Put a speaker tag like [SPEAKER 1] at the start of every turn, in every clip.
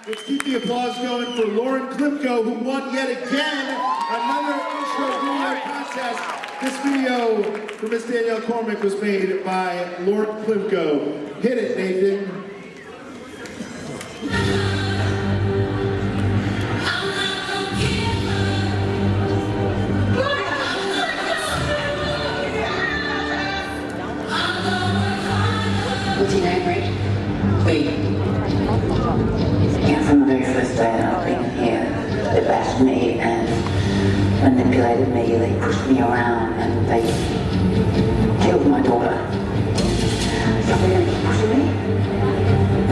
[SPEAKER 1] Let's keep the applause going for Lauren Klimko, who won yet again another intro video contest. This video for Miss Danielle Cormack was made by Lauren Klimko. Hit it, Nathan.
[SPEAKER 2] What's your name, Rick? Wait. Yeah, from the very first day that I've been here, they bashed me and manipulated me, they pushed me around and they killed my daughter. So they're going to keep pushing me?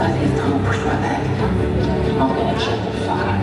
[SPEAKER 2] I think it's time to push my back. I'm going to check the fuck out.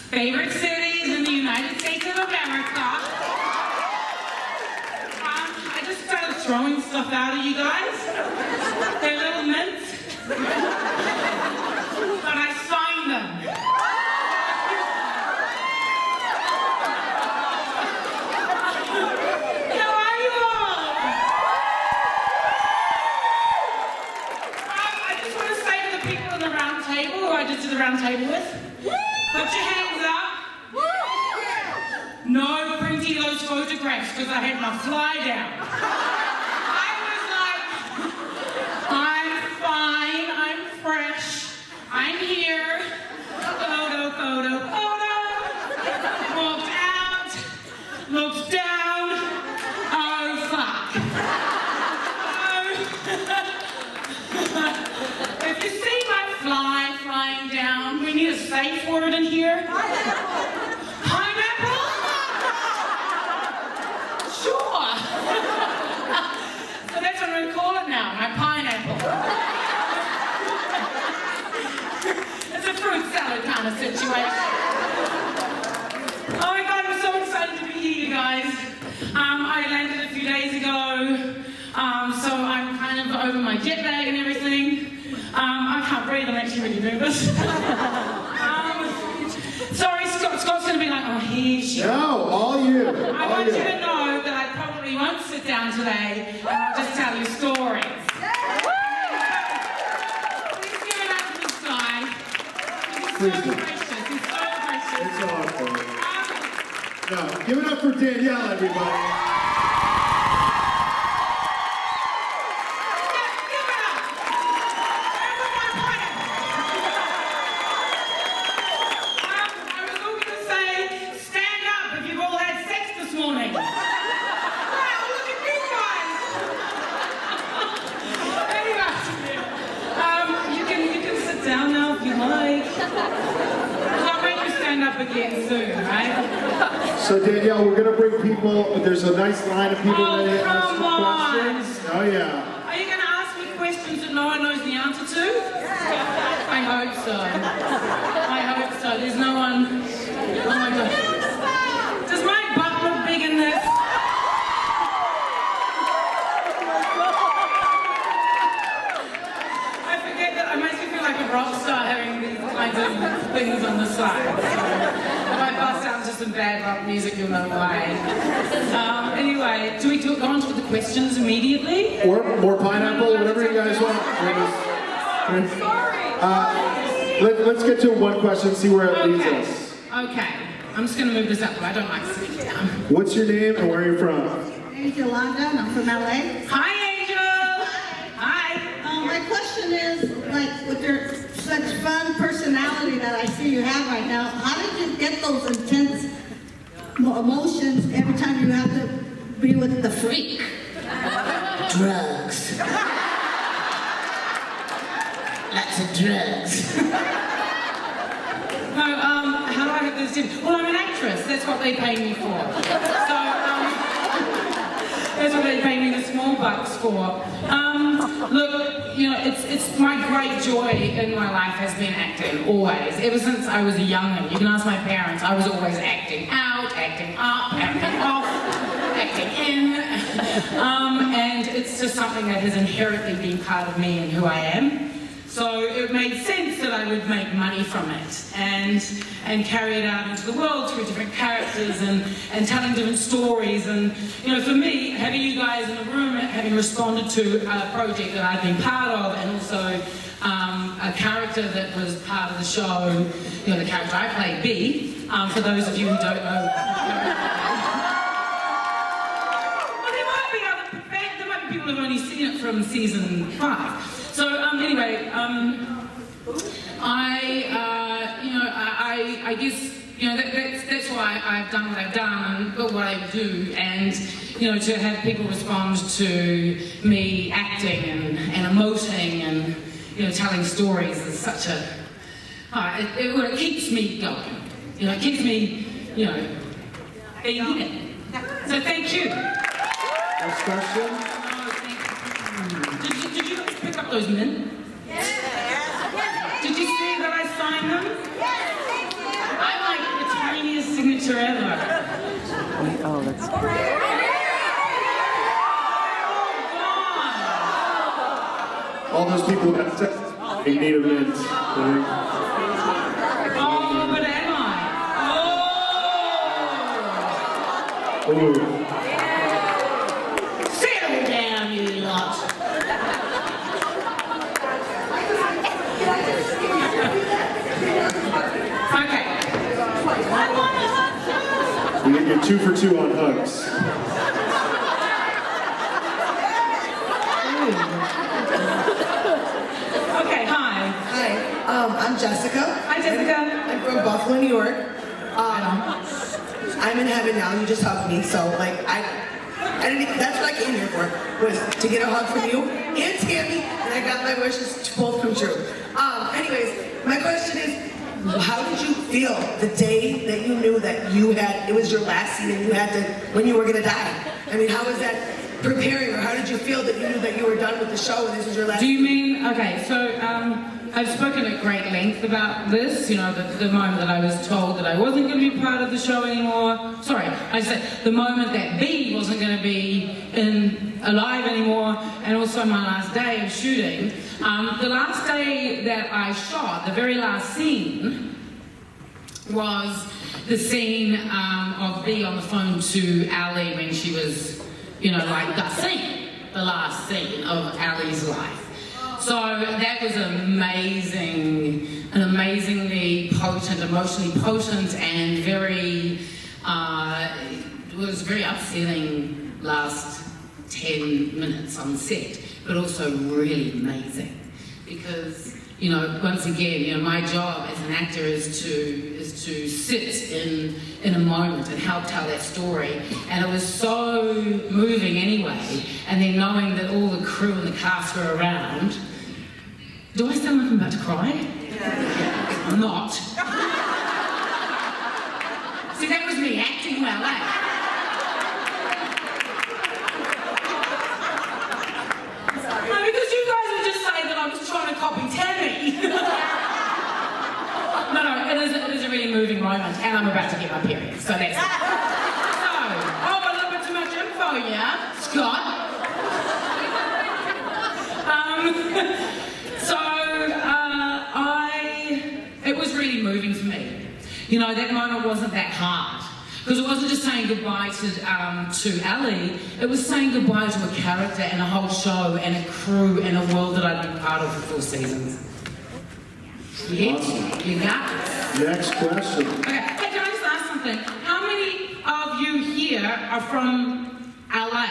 [SPEAKER 3] Favorite cities in the United States of America. I just started throwing stuff out at you guys. They're little mints. But I signed them. How are you all? I just want to say to the people in the round table, who I just did the round table with, put your hands up. No printing those photographs because I had my fly down. I was like, I'm fine, I'm fresh, I'm here. Photo, photo, photo. Walked out, looked down. Oh, fuck. Oh. If you see my fly flying down, we need a safe word in here. Pineapple? Sure. So that's what I'm going to call it now, my pineapple. It's a fruit salad kind of situation. Oh my God, I'm so excited to be here, you guys. I landed a few days ago, so I'm kind of over my jet lag and everything. I can't breathe, I'm actually really nervous. Sorry, Scott's going to be like, oh, here she is.
[SPEAKER 1] No, all you.
[SPEAKER 3] I want you to know that I probably won't sit down today and I'll just tell you stories. Please give it up to this guy. He's so gracious. He's so
[SPEAKER 1] No, give it up for Danielle, everybody.
[SPEAKER 3] Again soon, right?
[SPEAKER 1] So Danielle, we're gonna bring people. There's a nice line of people ready to ask
[SPEAKER 3] come
[SPEAKER 1] you
[SPEAKER 3] on.
[SPEAKER 1] questions. Oh yeah.
[SPEAKER 3] Are you going to ask me questions that no one knows the answer to? I hope so. I hope so. There's no one. Oh my gosh. Does my butt look big in this? I forget that. It makes me feel like a rock star having these kinds of things on the side. If I bust out into some bad rock music, you'll know why. Anyway, do we go on to the questions immediately?
[SPEAKER 1] Or more pineapple, whatever you guys want. Let's get to one question, see where it leads us.
[SPEAKER 3] Okay. I'm just going to move this up, but I don't like sitting down.
[SPEAKER 1] What's your name and where are you from?
[SPEAKER 4] Angel Londa, and I'm from LA.
[SPEAKER 3] Hi, Angel. Hi.
[SPEAKER 4] My question is, like, with your such fun personality that I see you have right now, how did you get those intense emotions every time you have to be with the freak?
[SPEAKER 2] Drugs. Lots of drugs.
[SPEAKER 3] No, how do I get this in? Well, I'm an actress. That's what they pay me for. So, that's what they pay me the small bucks for. Look, you know, it's my great joy in my life has been acting, always. Ever since I was a young'un. You can ask my parents, I was always acting out, acting up, acting off, acting in. And it's just something that has inherently been part of me and who I am. So it made sense that I would make money from it and carry it out into the world through different characters and telling different stories. And, you know, for me, having you guys in the room, having responded to a project that I've been part of and also a character that was part of the show, you know, the character I played, B, for those of you who don't know. Well, there might be people who've only seen it from season 5. So anyway, I guess, you know, that's why I've done what I've done and what I do, and, you know, to have people respond to me acting and emoting and, you know, telling stories is such a, it keeps me going, you know, it keeps me, you know, being in it. So thank you.
[SPEAKER 1] Next question.
[SPEAKER 3] Did you pick up those men? Yes. Did you see that I signed them? Yes. I'm like the tiniest signature ever.
[SPEAKER 5] Oh, that's great.
[SPEAKER 1] All those people that said in need of mint.
[SPEAKER 3] Oh, but am I?
[SPEAKER 1] Ooh.
[SPEAKER 3] Settle down, you lot. Okay.
[SPEAKER 1] You're 2 for 2 on hugs.
[SPEAKER 3] Okay, hi.
[SPEAKER 6] Hi, I'm Jessica.
[SPEAKER 3] Hi, Jessica.
[SPEAKER 6] I'm from Buffalo, New York. I'm in heaven now. You just hugged me, so like I didn't. That's what I came here for, was to get a hug from you and Tammy, and I got my wishes to both come true. Anyways, my question is, how did you feel the day that you knew that it was your last scene and you had to, when you were gonna die? I mean, how was that preparing, or how did you feel that you knew that you were done with the show and this was your last?
[SPEAKER 3] Do you mean, okay, so I've spoken at great length about this, you know, the moment that I was told that I wasn't going to be part of the show anymore. Sorry, I said the moment that B wasn't going to be alive anymore, and also my last day of shooting. The last day that I shot, the very last scene, was the scene of B on the phone to Ali when she was, you know, like the scene, the last scene of Ali's life. So that was an amazingly potent, emotionally potent, and very It was very upsetting last 10 minutes on set, but also really amazing because, you know, once again, you know, my job as an actor is to sit in a moment and help tell that story, and it was so moving anyway. And then knowing that all the crew and the cast were around. Do I sound like I'm about to cry? Yeah. I'm not. See, that was me acting well, eh? No, because you guys would just say that I was trying to copy Tammy. No, it is a really moving moment, and I'm about to get my period, so that's it. So, a little bit too much info, yeah? Scott? It was really moving for me. You know, that moment wasn't that hard. Because it wasn't just saying goodbye to Ali, it was saying goodbye to a character and a whole show and a crew and a world that I'd been part of for 4 seasons. Yes, you got it.
[SPEAKER 1] Next question.
[SPEAKER 3] Okay, hey, can I just ask something? How many of you here are from LA?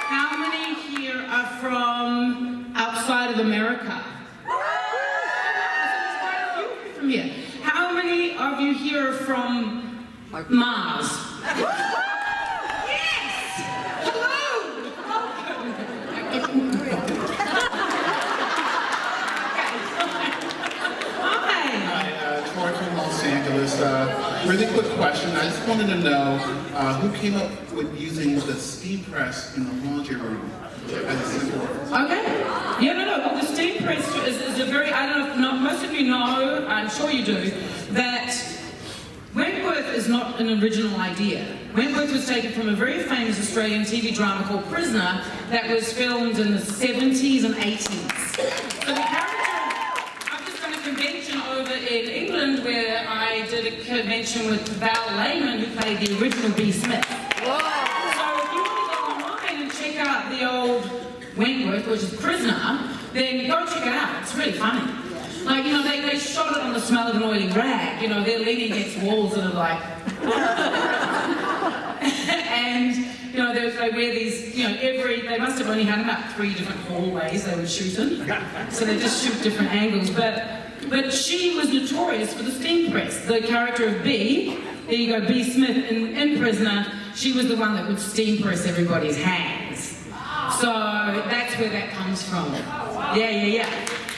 [SPEAKER 3] How many here are from outside of America? There's quite a few from here. How many of you here are from Mars? Yes! Hello!
[SPEAKER 7] Hi, Troy from Los Angeles. Really quick question. I just wanted to know who came up with using the steam press in the laundry room as a symbol.
[SPEAKER 3] Okay. Yeah, no. Well, the steam press is a very, I don't know if most of you know, I'm sure you do, that Wentworth is not an original idea. Wentworth was taken from a very famous Australian TV drama called Prisoner that was filmed in the 70s and 80s. So the character, I've just done a convention over in England where I did a convention with Val Lehman, who played the original B. Smith. So if you want to go online and check out the old Wentworth, which is Prisoner, then go check it out. It's really funny. Like, you know, they shot it on the smell of an oily rag. You know, they're leaning against walls that are like... and, you know, they wear these, you know, they must have only had about 3 different hallways they would shoot in. So they just shoot different angles. But she was notorious for the steam press. The character of B, there you go, B. Smith in Prisoner, she was the one that would steam press everybody's hands. So that's where that comes from. Yeah.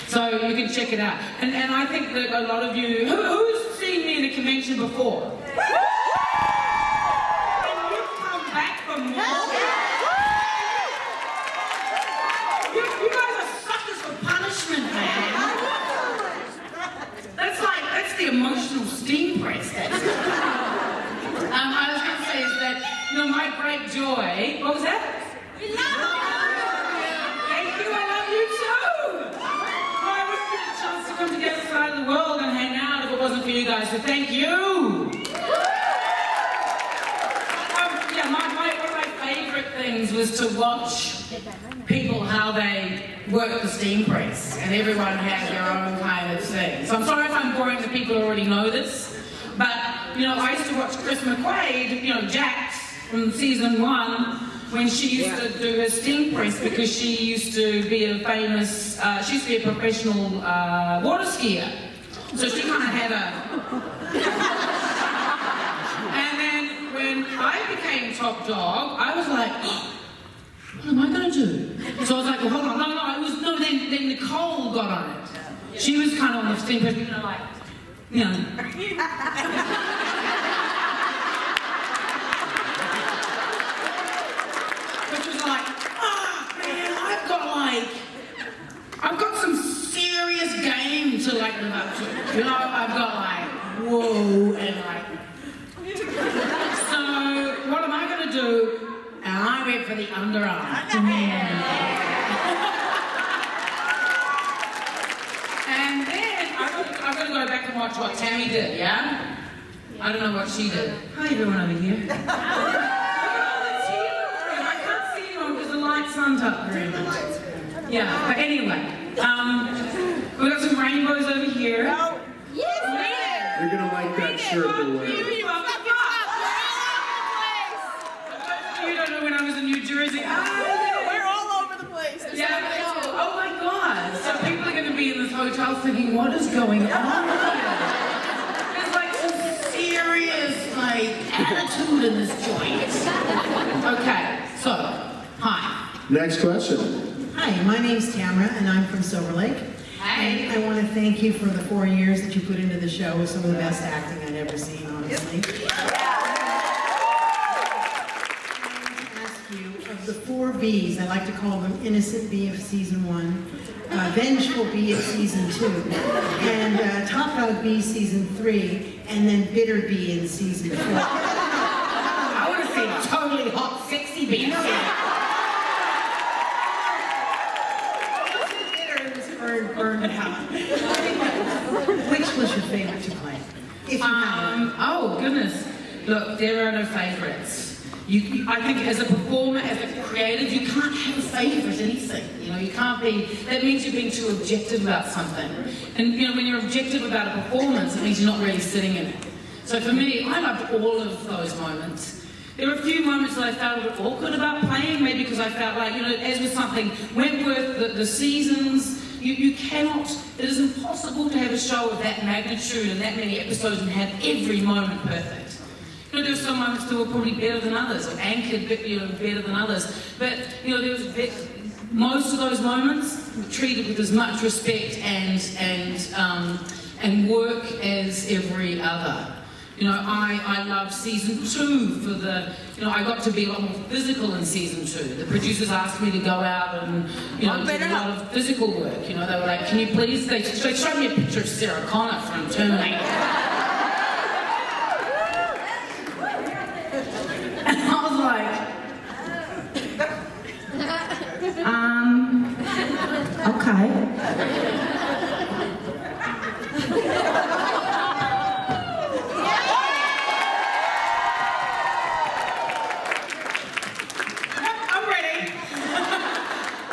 [SPEAKER 3] So you can check it out. And I think that a lot of you, who's seen me in a convention before? And you've come back for more? You guys are suckers for punishment, man. That's the emotional steam press. I was going to say is that, you know, my great joy, what was that? We love you! Thank you, I love you too! I wouldn't get a chance to come to the other side of the world and hang out if it wasn't for you guys, so thank you! One of my favourite things was to watch people, how they work the steam press, and everyone has their own kind of thing. So I'm sorry if I'm boring the people who already know this, but, you know, I used to watch Chris McQuaid, you know, Jax, from season 1, when she used to do her steam press because she used to be a famous, she used to be a professional water skier. So she kind of had a... And then when I became top dog, I was like, oh, what am I going to do? So I was like, well, hold on, then Nicole got on it. She was kind of on the steam press, you know, like, you know. Which was like, man, I've got some serious game to like live up to. You know, I've got like, whoa, and like. So, what am I going to do? And I went for the underarm. And then, I've got to go back and watch what Tammy did, yeah? I don't know what she did. Hi, everyone over here. I can't see anyone because the lights aren't up very much. Yeah, but anyway, we've got some rainbows over here.
[SPEAKER 4] Yes,
[SPEAKER 1] You're gonna like that shirt they're wearing.
[SPEAKER 3] You don't know when I was in New Jersey.
[SPEAKER 5] We're all over the place.
[SPEAKER 3] Yeah, oh my God. So people are going to be in this hotel thinking, what is going on here? There's like some serious attitude in this joint. Okay, so, hi.
[SPEAKER 1] Next question.
[SPEAKER 8] Hi, my name's Tamara, and I'm from Silver Lake.
[SPEAKER 3] Hey.
[SPEAKER 8] And I want to thank you for the 4 years that you put into the show. It was some of the best acting I'd ever seen, honestly. Of the 4 Bs, I like to call them Innocent Bee of Season 1, Vengeful Bee of Season 2, and Top Dog Bee Season 3, and then Bitter Bee in Season 4.
[SPEAKER 3] I want to say totally hot, sexy bee.
[SPEAKER 8] Bitter was burned hot. Which was your favorite to play? If you have one.
[SPEAKER 3] Oh, goodness. Look, there are no favorites. I think as a performer, as a creative, you can't have a favourite anything. You know, you can't be, that means you're being too objective about something. And you know, when you're objective about a performance, it means you're not really sitting in it. So for me, I loved all of those moments. There were a few moments that I felt a bit awkward about playing, maybe because I felt like, you know, as with something, Wentworth, the seasons, you cannot, it is impossible to have a show of that magnitude and that many episodes and have every moment perfect. You know, there were some moments that were probably better than others, or anchored better than others. But, you know, there was most of those moments were treated with as much respect and work as every other. You know, I loved season 2 for the, you know, I got to be a lot more physical in season 2. The producers asked me to go out and, you know, do a lot of physical work. You know, they were like, can you please, they showed me a picture of Sarah Connor from Terminator. Okay. I'm ready.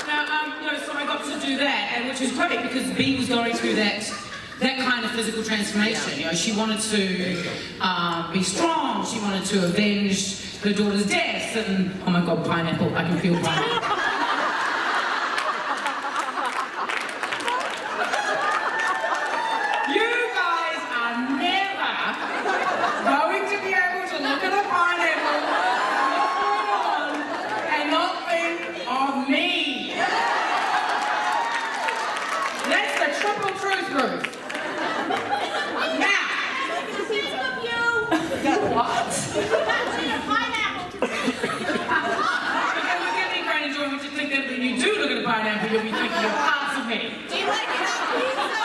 [SPEAKER 3] Now, you know, so I got to do that, and which was great because Bea was going through that kind of physical transformation. You know, she wanted to be strong. She wanted to avenge her daughter's death, and oh my God, pineapple! I can feel pineapple. You'll be thinking of parts of me.
[SPEAKER 5] Do you like it on pizza?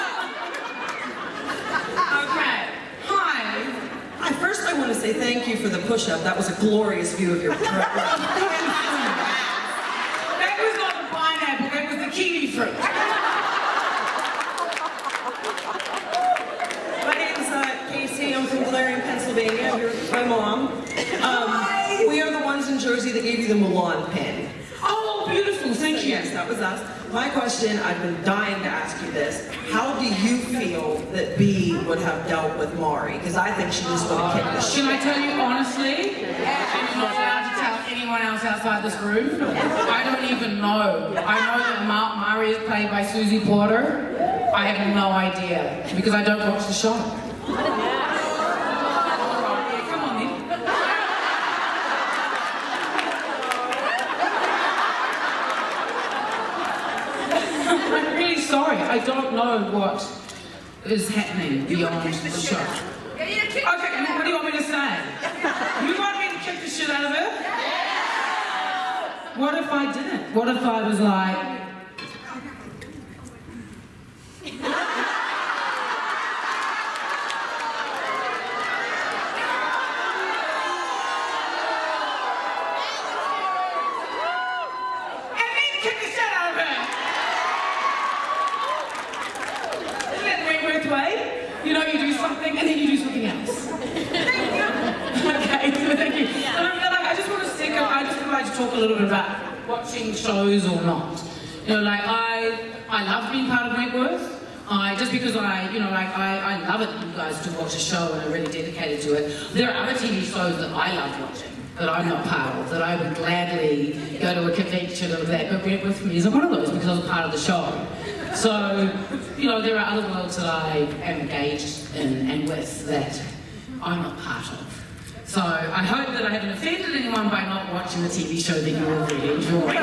[SPEAKER 3] Okay. Hi.
[SPEAKER 9] First, I want to say thank you for the push-up. That was a glorious view of your
[SPEAKER 3] That was not the pineapple, that was the kiwi fruit.
[SPEAKER 9] My name's Casey. I'm from Clarion, Pennsylvania. I'm here with my mom. We are the ones in Jersey that gave you the Mulan pin.
[SPEAKER 3] Oh, beautiful, thank you.
[SPEAKER 9] Yes, that was us. My question, I've been dying to ask you this. How do you feel that Bea would have dealt with Mari? Because I think she just would have kicked the shit.
[SPEAKER 3] Can I tell you honestly? I'm not allowed to tell anyone else outside this room. I don't even know. I know that Mari is played by Susie Porter. I have no idea because I don't watch the show. Come on then. I'm really sorry. I don't know what is happening beyond the show. Okay, what do you want me to say? You want me to kick the shit out of her? What if I didn't? What if I was like... You know, you do something and then you do something else. Okay, so thank you. I just want to like to talk a little bit about watching shows or not. You know, like I love being part of Wentworth. Just because I love it that you guys do watch a show and are really dedicated to it. There are other TV shows that I love watching, that I'm not part of, that I would gladly go to a convention of that, but Wentworth for me isn't one of those because I was part of the show. So, there are other worlds that I am engaged in and with that I'm not part of. So I hope that I haven't offended anyone by not watching the TV show that you already enjoy.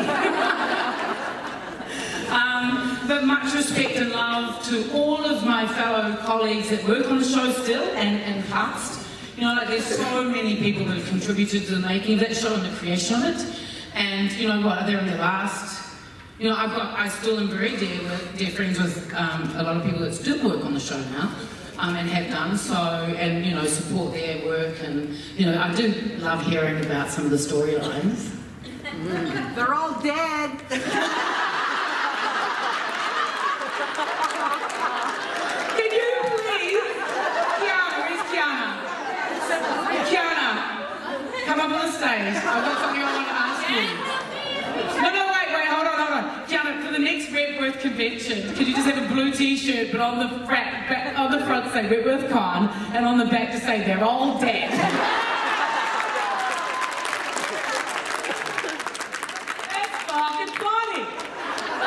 [SPEAKER 3] But much respect and love to all of my fellow colleagues that work on the show still and past. There's so many people that have contributed to the making of that show and the creation of it. And they're in their last. I still am very dear friends with a lot of people that still work on the show now. And have done so, and support their work, and I do love hearing about some of the storylines.
[SPEAKER 5] They're all dead.
[SPEAKER 3] Can you please, Kiana, where's Kiana? Kiana, come up on the stage. I've got something I want to ask you. No, wait, hold on. Kiana, for the next Wentworth convention, could you just have a blue t-shirt, but on the front say Wentworth Con, and on the back to say they're all dead? That's fucking funny.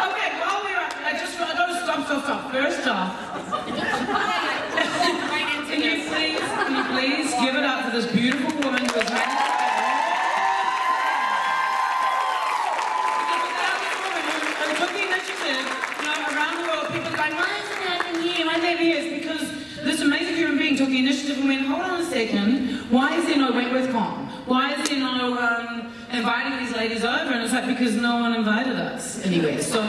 [SPEAKER 3] Okay, while we're at, I gotta stop. First off, can you please give it up for this beautiful woman who has managed around the world, people are going, why isn't it happening here? Why maybe it's because this amazing human being took the initiative and went, hold on a second, why is there no Wentworth Con? Why is there no inviting these ladies over? And it's like, because no one invited us anywhere. So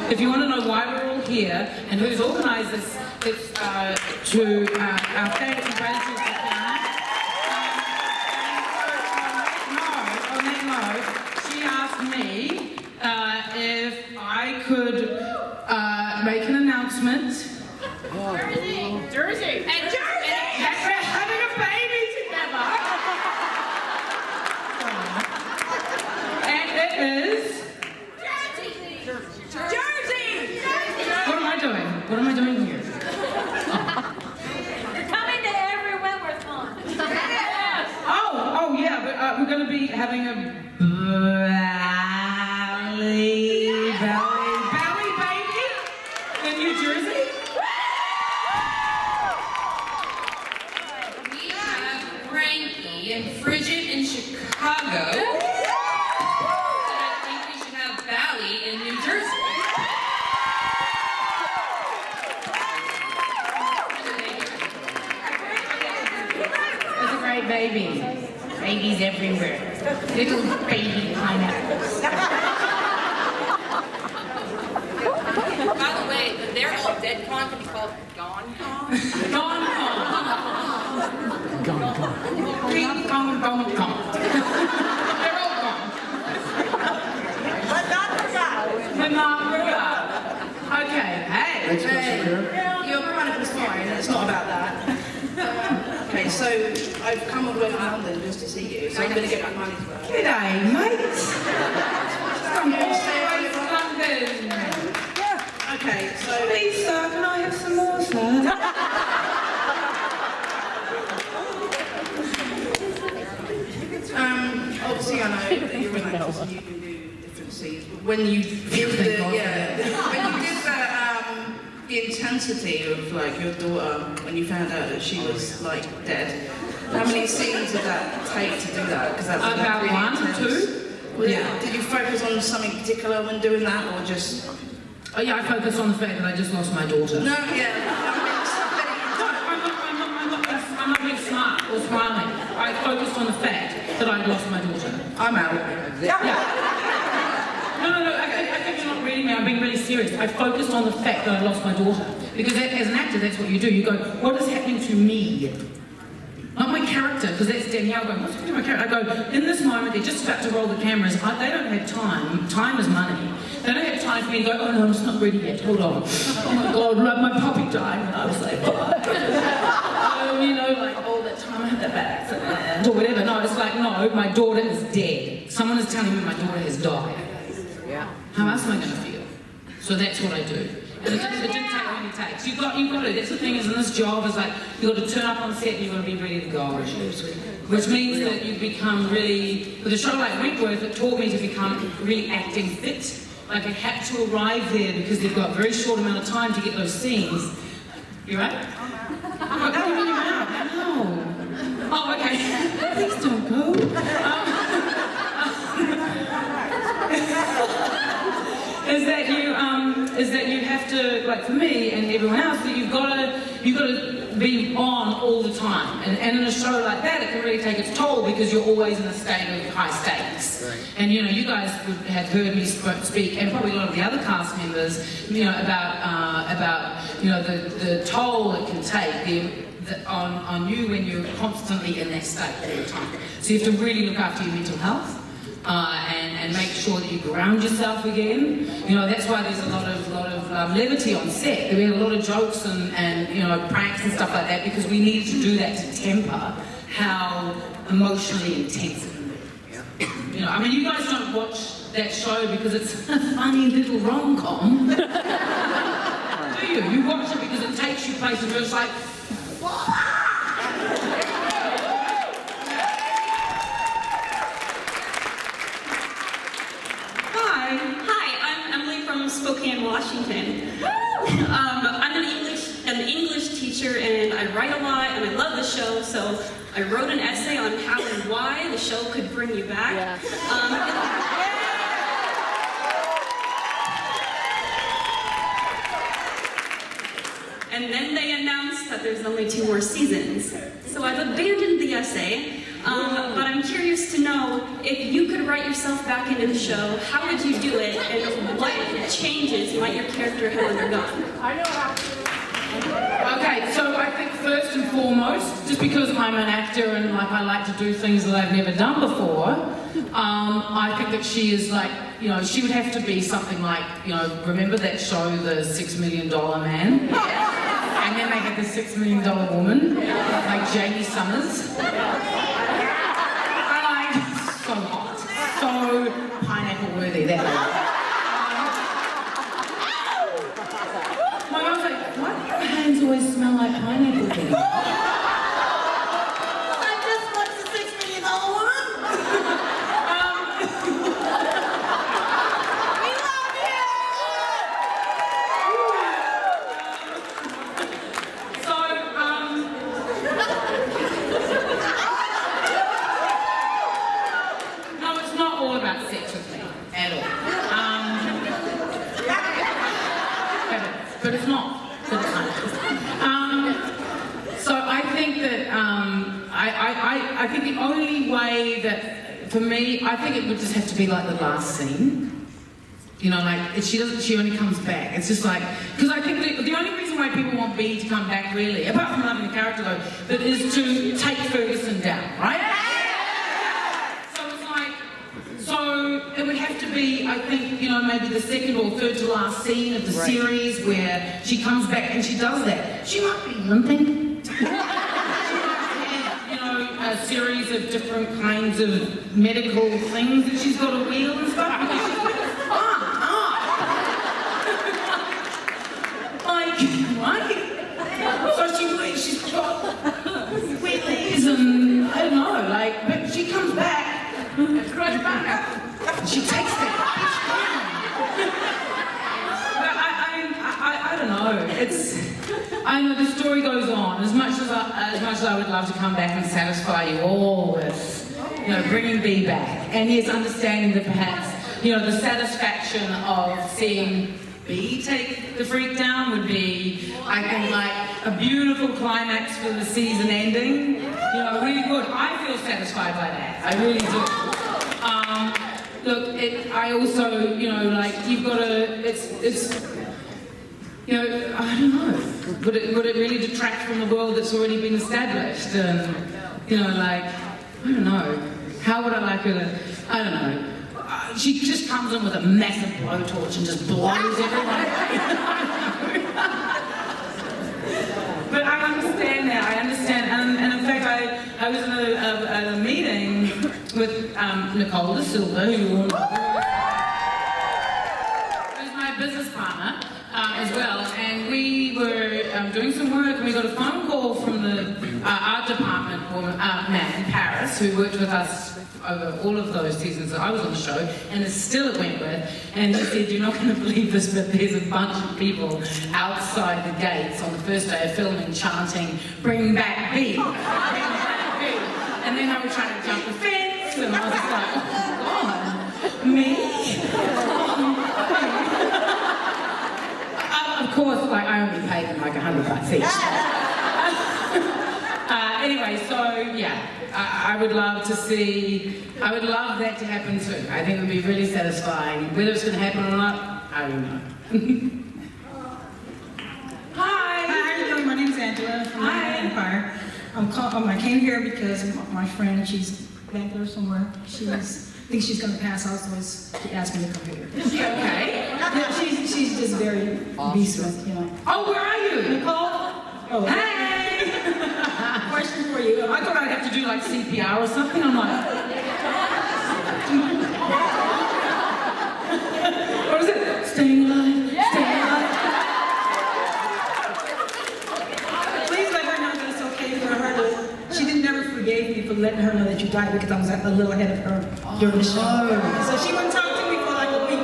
[SPEAKER 3] if you want to know why we're all here and who's organised this, it's to our thanks and gratitude to Kiana. On that note, she asked me if I could make an announcement. Jersey! And that we're having a baby together! And it is... Jersey! What am I doing? What am I doing here?
[SPEAKER 5] You're coming to every Wentworth Con.
[SPEAKER 3] Oh yeah, we're going to be having a Valley baby in New Jersey?
[SPEAKER 10] We have Frankie and Bridget in Chicago. And I think we should have Valley in New Jersey.
[SPEAKER 3] It's a great baby. Babies everywhere. Little baby pineapples.
[SPEAKER 10] By the way, the They're All Dead Con can be called Gone Con.
[SPEAKER 3] Gone. They're all gone.
[SPEAKER 5] But not forgotten.
[SPEAKER 3] But not forgotten. Okay, hey.
[SPEAKER 1] Next question here.
[SPEAKER 6] You're kind of inspiring, and it's not about that. Okay, so I've come all the way from London just to see you, so I'm going to get my money's worth.
[SPEAKER 3] G'day, mate. From London.
[SPEAKER 6] Okay, so...
[SPEAKER 3] Please, sir, can I have some more, sir?
[SPEAKER 6] Obviously, I know that you're an actress and you can do different scenes. But when you did the intensity of like your daughter when you found out that she was like dead, how many scenes did that take to do that? Because that's
[SPEAKER 3] About
[SPEAKER 6] really
[SPEAKER 3] 1
[SPEAKER 6] intense.
[SPEAKER 3] or 2. Yeah.
[SPEAKER 6] Did you focus on something particular when doing that, or just?
[SPEAKER 3] Oh yeah, I focused on the fact that I just lost my daughter.
[SPEAKER 6] No, yeah.
[SPEAKER 3] I'm not being smart or smiling. I focused on the fact that I lost my daughter.
[SPEAKER 6] I'm out.
[SPEAKER 3] Yeah. No, I think you're not reading me. I'm being really serious. I focused on the fact that I lost my daughter. Because as an actor, that's what you do. You go, what is happening to me? Not my character, because that's Danielle going, what's happening to my character? I go, in this moment, they're just about to roll the cameras. They don't have time. Time is money. They don't have time for me to go, oh no, it's not ready yet. Hold on. Oh my God, my puppy died. And I was like, like all that time I had that bad accident or whatever. No, it's like, no, my daughter is dead. Someone is telling me my daughter has died. Yeah. How else am I going to feel? So that's what I do. And it didn't take me any takes. You've got to. That's the thing is in this job is like you've got to turn up on set and you've got to be ready to go. Which means that you become really, with a show like Wentworth, it taught me to become really acting fit. Like I had to arrive there because they've got a very short amount of time to get those scenes. You right? What do you mean you're out? No. Oh, okay. Please don't go. Is that you have to, like for me and everyone else, that you've got to be on all the time. And in a show like that, it can really take its toll because you're always in a state of high stakes. Right. And you guys would have heard me speak, and probably a lot of the other cast members, about the toll it can take on you when you're constantly in that state all the time. So you have to really look after your mental health. And make sure that you ground yourself again. That's why there's a lot of levity on set. We had a lot of jokes and pranks and stuff like that because we needed to do that to temper how emotionally intense it can be. You guys don't watch that show because it's a funny little rom-com. Do you? You watch it because it takes you places where it's like,
[SPEAKER 11] Spokane, Washington. I'm an English teacher and I write a lot and I love the show, so I wrote an essay on how and why the show could bring you back. And then they announced that there's only 2 more seasons. So I've abandoned the essay, but I'm curious to know if you could write yourself back into the show, how would you do it, and what changes might your character have undergone?
[SPEAKER 3] Okay, so I think first and foremost, just because I'm an actor and I like to do things that I've never done before, I think that she is like, she would have to be something like, remember that show, The $6 Million Man? And then they had the $6 Million Woman, like Jamie Summers. So hot, so pineapple worthy, that my mum's like, why do your hands always smell like pineapple things?
[SPEAKER 4] I just watched the $6 million one. We love you!
[SPEAKER 3] No, it's not all about sex with me at all. But it's not. So I think that I think the only way that for me, I think it would just have to be like the last scene. She only comes back. It's just like, because I think the only reason why people want B to come back really, apart from loving the character though, that is to take Ferguson down, right? So it would have to be, I think, maybe the second or third to last scene of the series where she comes back and she does that. She might be limping. She might have, a series of different kinds of medical things that she's got to wheel and stuff because she's like, right? So she's got wheelies and I don't know, but she comes back. She takes that I don't know. I know the story goes on. As much as I would love to come back and satisfy you all with, bringing B back, and yes, understanding that perhaps, the satisfaction of seeing B take the freak down would be, I think, like a beautiful climax for the season ending. Really good. I feel satisfied by that. I really do. Look, I also, you've got to, it's, I don't know. Would it really detract from the world that's already been established? And, I don't know. How would I like her to, I don't know. She just comes in with a massive blowtorch and just blows everyone. But I understand now, and in fact I was in a meeting with Nicole Da Silva, who's my business partner as well, and we were got a phone call from the art department man, Paris, who worked with us over all of those seasons that I was on the show, and is still at Wentworth, and he said, "You're not going to believe this, but there's a bunch of people outside the gates on the first day of filming chanting, 'Bring back B, bring back B.'" And then they were trying to jump the fence, and I was just like, "Oh God, me?" Of course, like, I only paid them like $100 each. Anyway, so yeah, I would love to see, I would love that to happen too. I think it would be really satisfying. Whether it's going to happen or not, I don't know.
[SPEAKER 12] Hi, how are you doing? My name's Angela from the Empire. I came here because my friend, she's back there somewhere. Thinks she's gonna pass out, so she asked me to come here.
[SPEAKER 3] Is she okay?
[SPEAKER 12] Yeah, she's just very beast-like, you know.
[SPEAKER 3] Oh, where are you?
[SPEAKER 12] Nicole? Oh,
[SPEAKER 3] hey!
[SPEAKER 12] Question for you.
[SPEAKER 3] I thought I'd have to do like CPR or something. I'm like, what is it? Staying alive? Yeah. Staying alive?
[SPEAKER 12] Please let her know that it's okay for her to. She never forgave me for letting her know that you died because I was a little ahead of her during the show. So she wouldn't talk to me for like a week.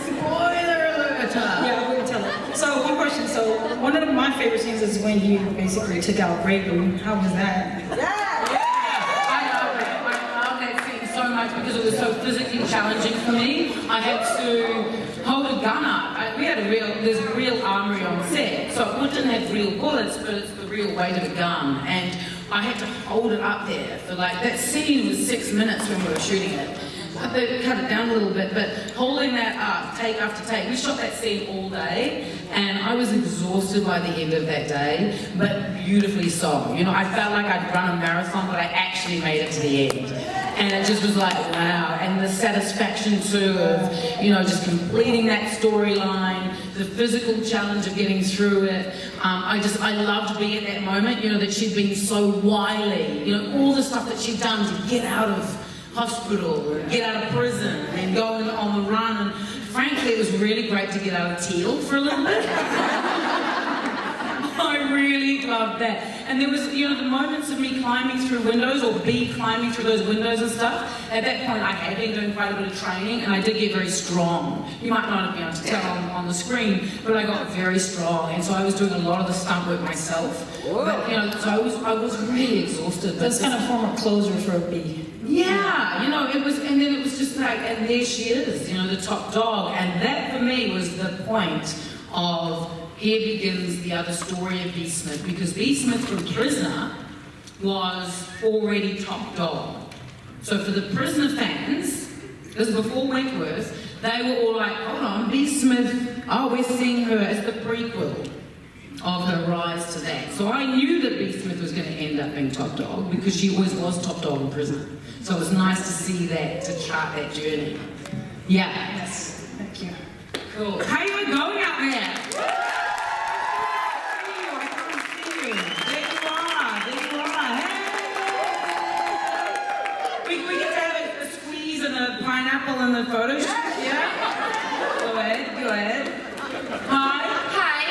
[SPEAKER 3] Spoiler alert!
[SPEAKER 12] Yeah, I wouldn't tell her. So one question. So one of my favorite scenes is when you basically took out Gregory. How was that?
[SPEAKER 3] I love that scene so much because it was so physically challenging for me. I had to hold a gun up. There's a real armory on set, so it didn't have real bullets, but it's the real weight of a gun. And I had to hold it up there for like, that scene was 6 minutes when we were shooting it. They cut it down a little bit, but holding that up, take after take. We shot that scene all day, and I was exhausted by the end of that day, but beautifully so. You know, I felt like I'd run a marathon, but I actually made it to the end. And it just was like, wow. And the satisfaction too of, you know, just completing that storyline, the physical challenge of getting through it. I loved to be at that moment, you know, that she'd been so wily, you know, all the stuff that she'd done to get out of hospital or get out of prison and go on the run. And frankly, it was really great to get out of Teal for a little bit. I really loved that. And there was, you know, the moments of me climbing through windows or B climbing through those windows and stuff. At that point, I had been doing quite a bit of training and I did get very strong. You might not be able to tell on the screen, but I got very strong. And so I was doing a lot of the stunt work myself. But, you know, so I was really exhausted.
[SPEAKER 12] That's kind of form of closure for a B.
[SPEAKER 3] Yeah, you know, it was, and then it was just like, and there she is, you know, the top dog. And that for me was the point of here begins the other story of B. Smith, because B. Smith from Prisoner was already top dog. So for the Prisoner fans, this was before Wentworth, they were all like, hold on, B. Smith, oh, we're seeing her as the prequel of her rise to that. So I knew that B. Smith was going to end up being top dog because she always was top dog in Prisoner. So it was nice to see that, to chart that journey. Yeah.
[SPEAKER 12] Yes, thank you.
[SPEAKER 3] Cool. How are you going out there? We get to have a squeeze and a pineapple in the photo shoot. Yeah? Go ahead. Hi.
[SPEAKER 13] Hi.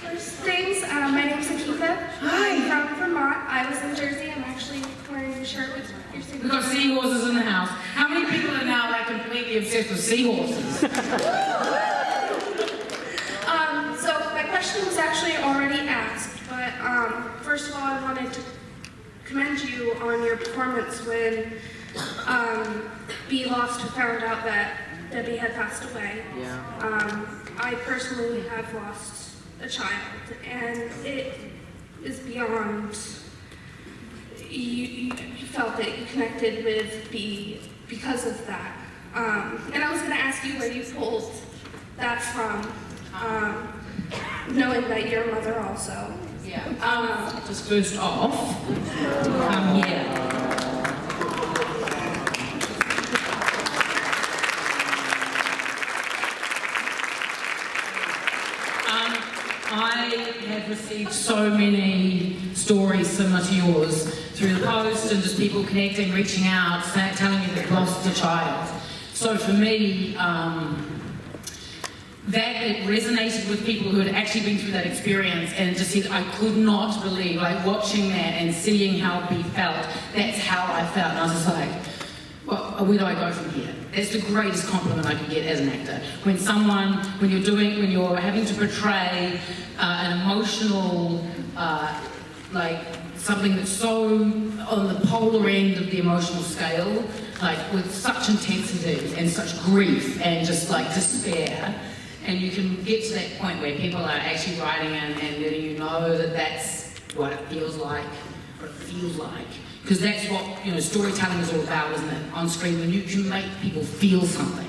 [SPEAKER 13] First things, my name's Akitha.
[SPEAKER 3] Hi.
[SPEAKER 13] I'm from Vermont. I was in Jersey. I'm actually wearing a shirt with your signature.
[SPEAKER 3] We've got seahorses in the house. How many people are now like completely obsessed with seahorses?
[SPEAKER 13] So my question was actually already asked, but first of all, I wanted to commend you on your performance when B lost or found out that Debbie had passed away. Yeah. I personally have lost a child, and it is beyond. You felt that you connected with B because of that. And I was going to ask you where you pulled that from, knowing that you're a mother also.
[SPEAKER 3] Yeah. Just first off, yeah. I have received so many stories similar to yours through the post and just people connecting, reaching out, telling me they've lost a child. So for me, that it resonated with people who had actually been through that experience and just said, I could not believe, like watching that and seeing how B felt, that's how I felt. And I was just like, well, where do I go from here? That's the greatest compliment I could get as an actor. When you're having to portray an emotional, like something that's so on the polar end of the emotional scale, like with such intensity and such grief and just like despair, and you can get to that point where people are actually writing in and letting you know that that's what it feels like, because that's what storytelling is all about, isn't it? On screen, when you can make people feel something.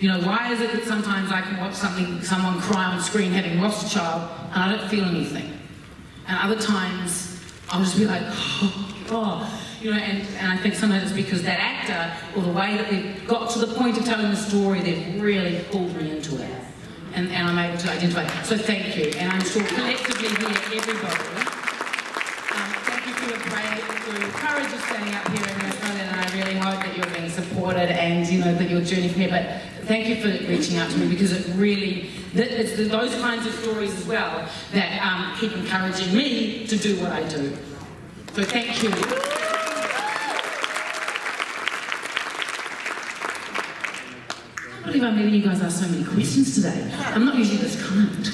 [SPEAKER 3] Why is it that sometimes I can watch someone cry on screen having lost a child and I don't feel anything, and other times I'll just be like, and I think sometimes it's because that actor, or the way that they've got to the point of telling the story, they've really pulled me into it. And I'm able to identify it. So thank you. And I'm sure collectively here, everybody, thank you for your courage of standing up here in Australia, and I really hope that you're being supported and that your journey from here. But thank you for reaching out to me, because it really, it's those kinds of stories as well that keep encouraging me to do what I do. So thank you. I can't believe I'm letting you guys ask so many questions today. I'm not usually this kind.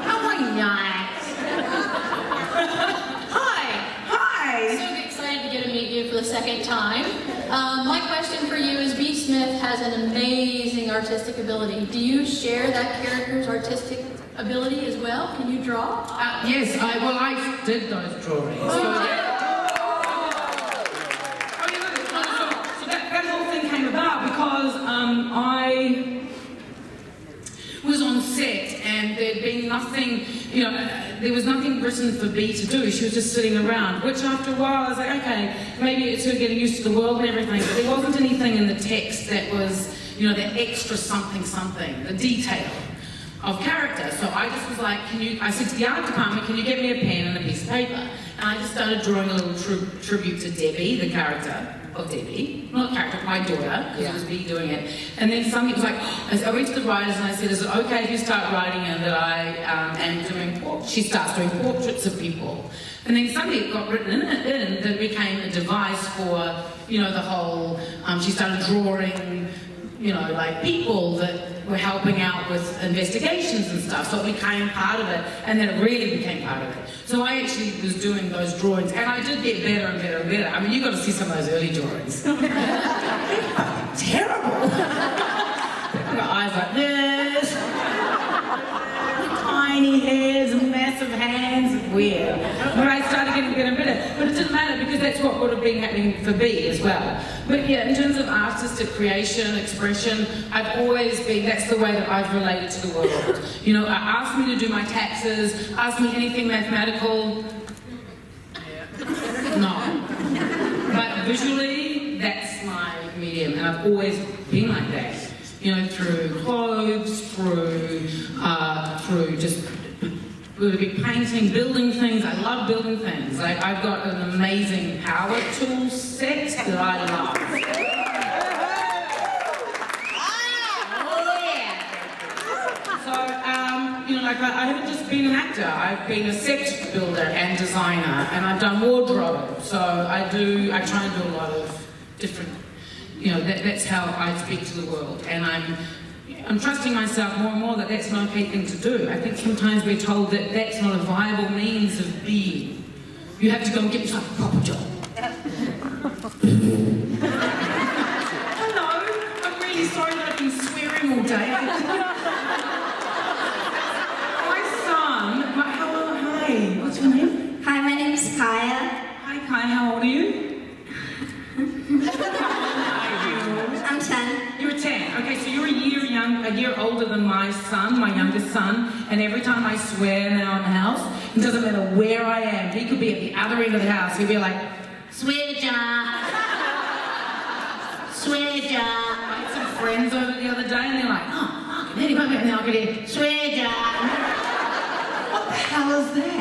[SPEAKER 5] How are you guys? Hi. So excited to get to meet you for the second time. My question for you is, B. Smith has an amazing artistic ability. Do you share that character's artistic ability as well? Can you draw?
[SPEAKER 3] Yes, I did those drawings. So that whole thing came about because I was on set and there'd been nothing, there was nothing written for B to do. She was just sitting around, which after a while I was like, okay, maybe it's her getting used to the world and everything, but there wasn't anything in the text that was, that extra something, the detail of character. So I just was like, I said to the art department, can you get me a pen and a piece of paper? And I just started drawing a little tribute to Debbie, the character of Debbie. Not character, my daughter, because it was me doing it. And then something was like, I went to the writers and I said, is it okay if you start writing in that I am doing she starts doing portraits of people. And then something got written in that became a device for, the whole, she started drawing, like people that were helping out with investigations and stuff, so it became part of it, and then it really became part of it. So I actually was doing those drawings, and I did get better and better and better. I mean, you got to see some of those early drawings. Terrible. I've got eyes like this, tiny hairs and massive hands, weird. But I started getting better and better. But it didn't matter, because that's what would have been happening for B as well. But yeah, in terms of artistic creation, expression, I've always been, that's the way that I've related to the world. Ask me to do my taxes, ask me anything mathematical. No. But visually, that's my medium, and I've always been like that. Through clothes, through just painting, building things. I love building things. I've got an amazing power tool set that I love. So, I haven't just been an actor. I've been a set builder and designer, and I've done wardrobe. So I try and do a lot of different. That's how I speak to the world, and I'm trusting myself more and more that that's an okay thing to do. I think sometimes we're told that that's not a viable means of being. You have to go and get yourself a proper job. Hello, I'm really sorry that I've been swearing all day. My son, hi, what's your name?
[SPEAKER 14] Hi, my name is Kaya.
[SPEAKER 3] Hi Kaya, how old are you?
[SPEAKER 14] I'm 10.
[SPEAKER 3] You're 10. Okay, so you're a year older than my son, my youngest son, and every time I swear now in the house, it doesn't matter where I am, he could be at the other end of the house, he'll be like, swear jar. Swear jar. I had some friends over the other day and they're like, oh, fuck, and then I'll get in, swear jar. What the hell is that?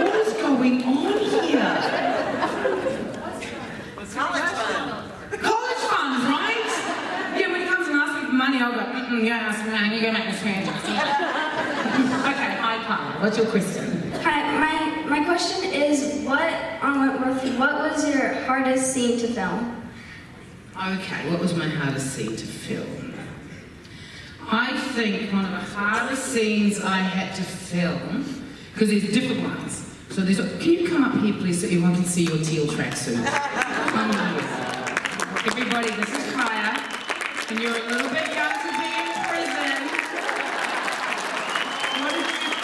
[SPEAKER 3] What is going on here?
[SPEAKER 5] College fund.
[SPEAKER 3] College fund, right? Kyle. What's your question?
[SPEAKER 14] Hi, my question is, what was your hardest scene to film?
[SPEAKER 3] Okay, what was my hardest scene to film? I think one of the hardest scenes I had to film, because there's different ones. So there's can you come up here please so everyone can see your teal tracksuit? Come here. Everybody, this is Kaya, and you're a little bit young to be in prison.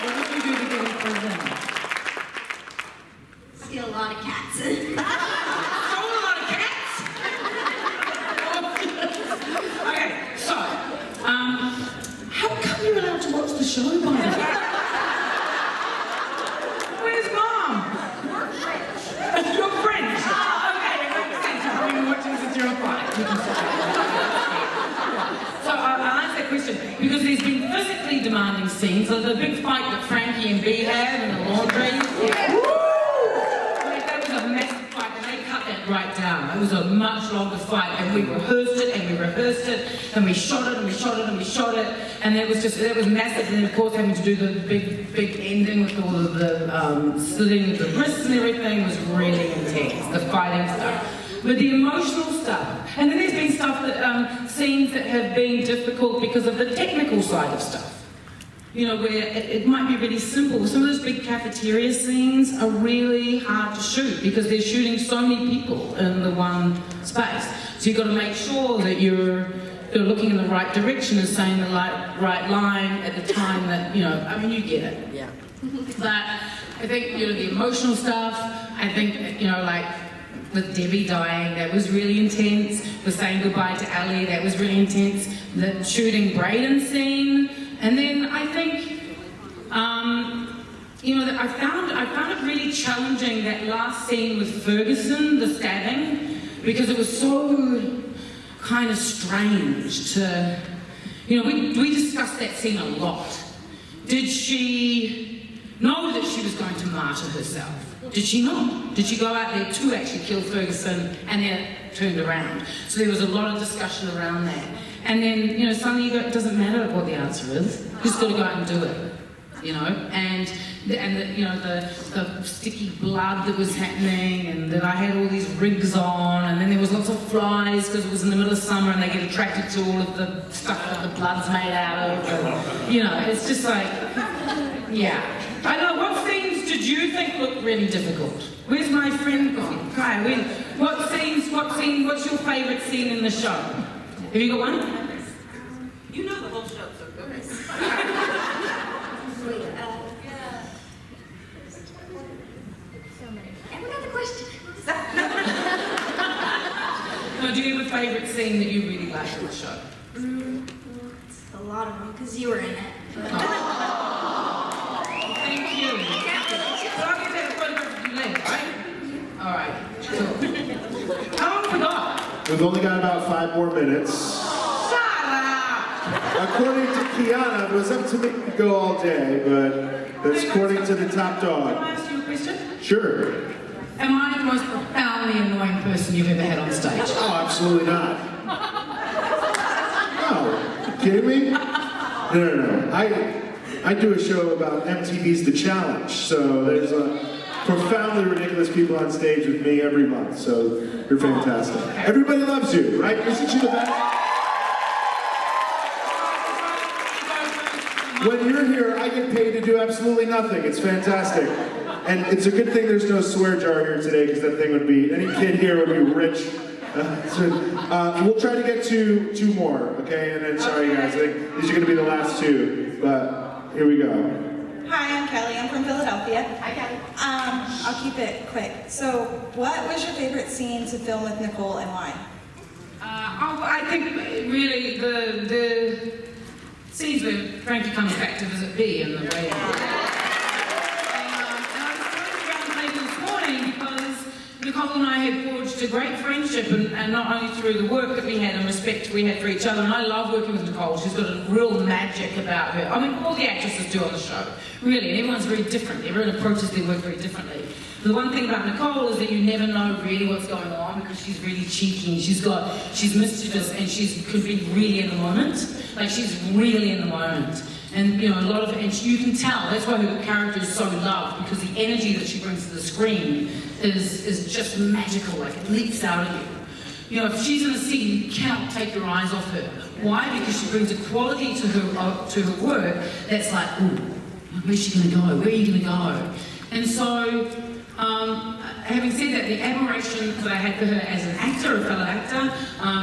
[SPEAKER 3] What did you do to get in prison?
[SPEAKER 14] See a lot of cats.
[SPEAKER 3] Stole a lot of cats? Okay, so, how come you're allowed to watch the show, by the way? Where's Mom? Your friends? Oh, okay, it makes sense. I've been watching since you're five. So I'll answer that question because there's been physically demanding scenes. So the big fight that Frankie and Bea had in the laundry. That was a massive fight, and they cut that right down. It was a much longer fight, and we rehearsed it, and we rehearsed it, and we shot it, and we shot it, and we shot it, and it was massive. And then of course having to do the big ending with all of the slitting of the wrists and everything was really intense. The fighting stuff. But the emotional stuff, and then there's been stuff that, scenes that have been difficult because of the technical side of stuff. You know, where it might be really simple. Some of those big cafeteria scenes are really hard to shoot because they're shooting so many people in the one space. So you've got to make sure that you're looking in the right direction and saying the right line at the time that, you know, I mean, you get it.
[SPEAKER 9] Yeah.
[SPEAKER 3] But I think, you know, the emotional stuff, I think, you know, like, with Debbie dying, that was really intense. With saying goodbye to Ali, that was really intense. The shooting Braden scene, and then I think, you know, I found it really challenging that last scene with Ferguson, the stabbing, because it was so kind of strange to, you know, we discussed that scene a lot. Did she know that she was going to martyr herself? Did she not? Did she go out there to actually kill Ferguson and then it turned around? So there was a lot of discussion around that. And then, you know, suddenly it doesn't matter what the answer is. You just got to go out and do it, you know? And you know, the sticky blood that was happening, and that I had all these rigs on, and then there was lots of flies because it was in the middle of summer and they get attracted to all of the stuff that the blood's made out of. And, you know, it's just like, yeah. I don't know, what scenes did you think looked really difficult? Where's my friend gone? Kaya, what's your favourite scene in the show? Have you got one?
[SPEAKER 9] You know the whole show, so go ahead.
[SPEAKER 14] And we got the question.
[SPEAKER 3] No, do you have a favourite scene that you really liked in the show?
[SPEAKER 14] It's a lot of them, because you were in it. But...
[SPEAKER 3] Thank you. So I'll get that photograph of you later, right? All right, cool. How long have we got?
[SPEAKER 1] We've only got about 5 more minutes.
[SPEAKER 3] Shut up!
[SPEAKER 1] According to Kiana, it was up to me to go all day, but that's according to the top
[SPEAKER 3] Can I
[SPEAKER 1] dog.
[SPEAKER 3] ask you a question?
[SPEAKER 1] Sure.
[SPEAKER 3] Am I the most profoundly annoying person you've ever had on stage?
[SPEAKER 1] Oh, absolutely not. No. You kidding me? No. I do a show about MTV's The Challenge, so there's profoundly ridiculous people on stage with me every month, so you're fantastic. Everybody loves you, right? Isn't you the best? When you're here, I get paid to do absolutely nothing. It's fantastic. And it's a good thing there's no swear jar here today, because that thing would be, any kid here would be rich. We'll try to get to 2 more, okay? And then, sorry guys, I think these are gonna be the last 2, but here we go.
[SPEAKER 15] Hi, I'm Kelly. I'm from Philadelphia. Hi, Kelly. I'll keep it quick. So, what was your favorite scene to film with Nicole and why?
[SPEAKER 3] I think really the scenes where Frankie comes back to visit Bea and the way. And I was talking around the table this morning because Nicole and I had forged a great friendship, and not only through the work that we had and respect we had for each other. And I love working with Nicole. She's got a real magic about her. I mean, all the actresses do on the show, really, and everyone's very different. Everyone approaches their work very differently. The one thing about Nicole is that you never know really what's going on, because she's really cheeky, and she's mischievous, and she could be really in the moment. Like, she's really in the moment. And a lot of, and you can tell, that's why her character is so loved, because the energy that she brings to the screen is just magical, like it leaks out of you. If she's in a scene, you cannot take your eyes off her. Why? Because she brings a quality to her work that's like, ooh, where's she gonna go? Where are you gonna go? And so, having said that, the admiration that I had for her as an actor, a fellow actor,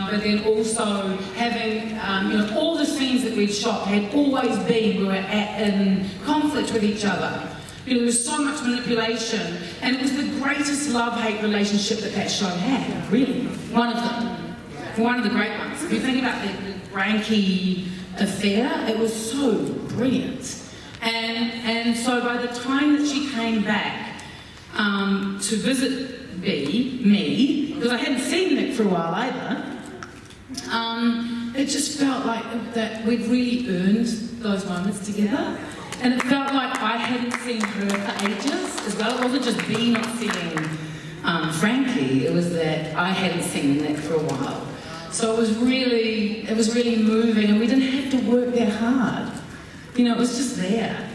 [SPEAKER 3] but then also having, all the scenes that we'd shot had always been, we were in conflict with each other. There was so much manipulation, and it was the greatest love-hate relationship that show had, really. One of them. One of the great ones. If you think about the Ranky affair, it was so brilliant. And so by the time that she came back to visit me, because I hadn't seen Nick for a while either, it just felt like that we'd really earned those moments together. And it felt like I hadn't seen her for ages as well. It wasn't just me not seeing Frankie, it was that I hadn't seen Nick for a while. So it was really moving, and we didn't have to work that hard. It was just there.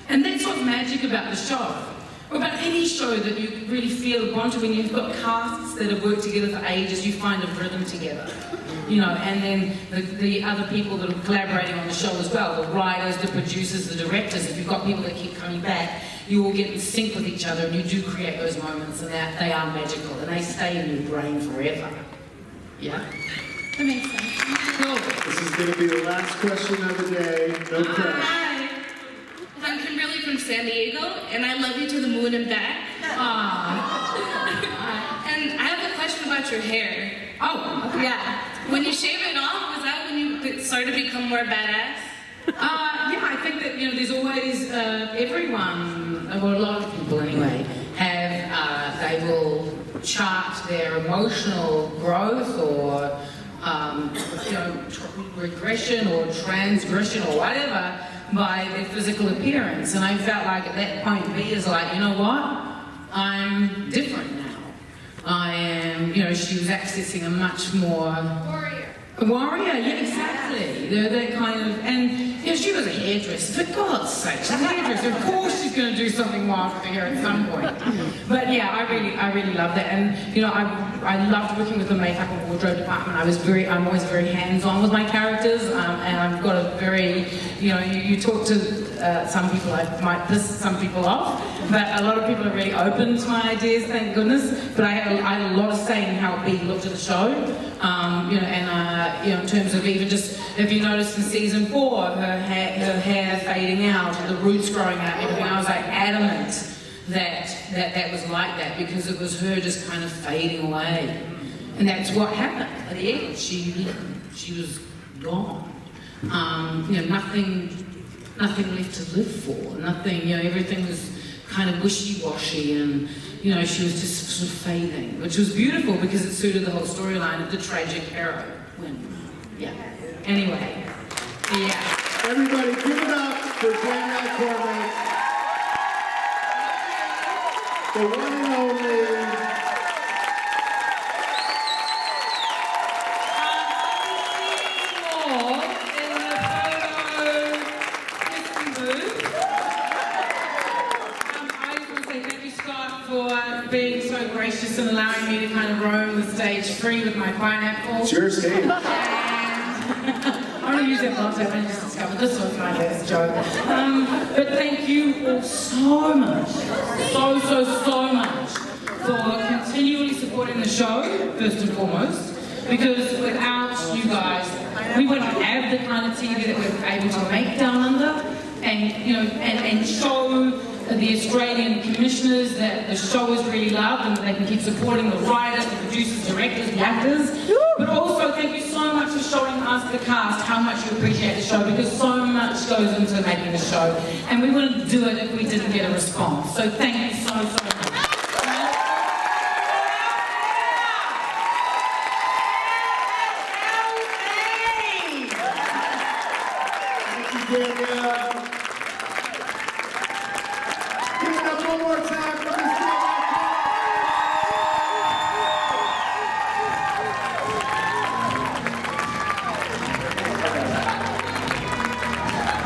[SPEAKER 3] And that's what's magic about the show. Or about any show that you really feel a bond to. When you've got casts that have worked together for ages, you find a rhythm together. And then the other people that are collaborating on the show as well, the writers, the producers, the directors, if you've got people that keep coming back, you all get in sync with each other, and you do create those moments, and they are magical, and they stay in your brain forever. Yeah?
[SPEAKER 15] That makes sense.
[SPEAKER 3] Cool.
[SPEAKER 1] This is going to be the last question of the day. No pressure.
[SPEAKER 13] Hi. I'm Kimberly from San Diego, and I love you to the moon and back. And I have a question about your hair.
[SPEAKER 3] Oh, okay.
[SPEAKER 13] Yeah. When you shave it off, was that when you started to become more badass?
[SPEAKER 3] Yeah, I think that, there's always, everyone, or a lot of people anyway, have, they will chart their emotional growth or, regression or transgression or whatever by their physical appearance. And I felt like at that point, B is like, you know what? I'm different now. I am, she was accessing a much more... Warrior, yeah, exactly. That kind of, and she was a hairdresser. For God's sake, she's a hairdresser. Of course, she's going to do something wild with her hair at some point. But yeah, I really love that. And I loved working with the makeup and wardrobe department. I'm always very hands-on with my characters, and I've got a very, you talk to some people, I might piss some people off, but a lot of people are really open to my ideas, thank goodness. But I had a lot of say in how it looked at the show, in terms of even just, if you noticed in season 4, her hair fading out, and the roots growing out, and everything, I was like adamant that was like that, because it was her just kind of fading away. And that's what happened at the end. She was gone. Nothing left to live for. Nothing, everything was kind of wishy-washy, and she was just sort of fading, which was beautiful because it suited the whole storyline of the tragic hero. Yeah. Anyway, yeah.
[SPEAKER 1] Everybody, give it up for Danielle Cormack, the one and only.
[SPEAKER 3] For being so gracious and allowing me to kind of roam the stage free with my pineapple.
[SPEAKER 1] It's your stage.
[SPEAKER 3] And I want to use that box. I've just discovered this was my best joke. But thank you all so much, so much for continually supporting the show, first and foremost, because without you guys, we wouldn't have the kind of TV that we're able to make down under, and show the Australian commissioners that the show is really loved and that they can keep supporting the writers, the producers, directors, the actors. But also thank you so much for showing us, the cast, how much you appreciate the show, because so much goes into making the show, and we wouldn't do it if we didn't get a response. So thank you so much.
[SPEAKER 1] Thank you, Danielle. Give it up one more time for Miss Danielle Cormack.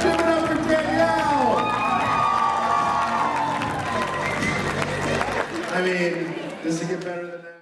[SPEAKER 1] Give it up for I mean, does it get better than that?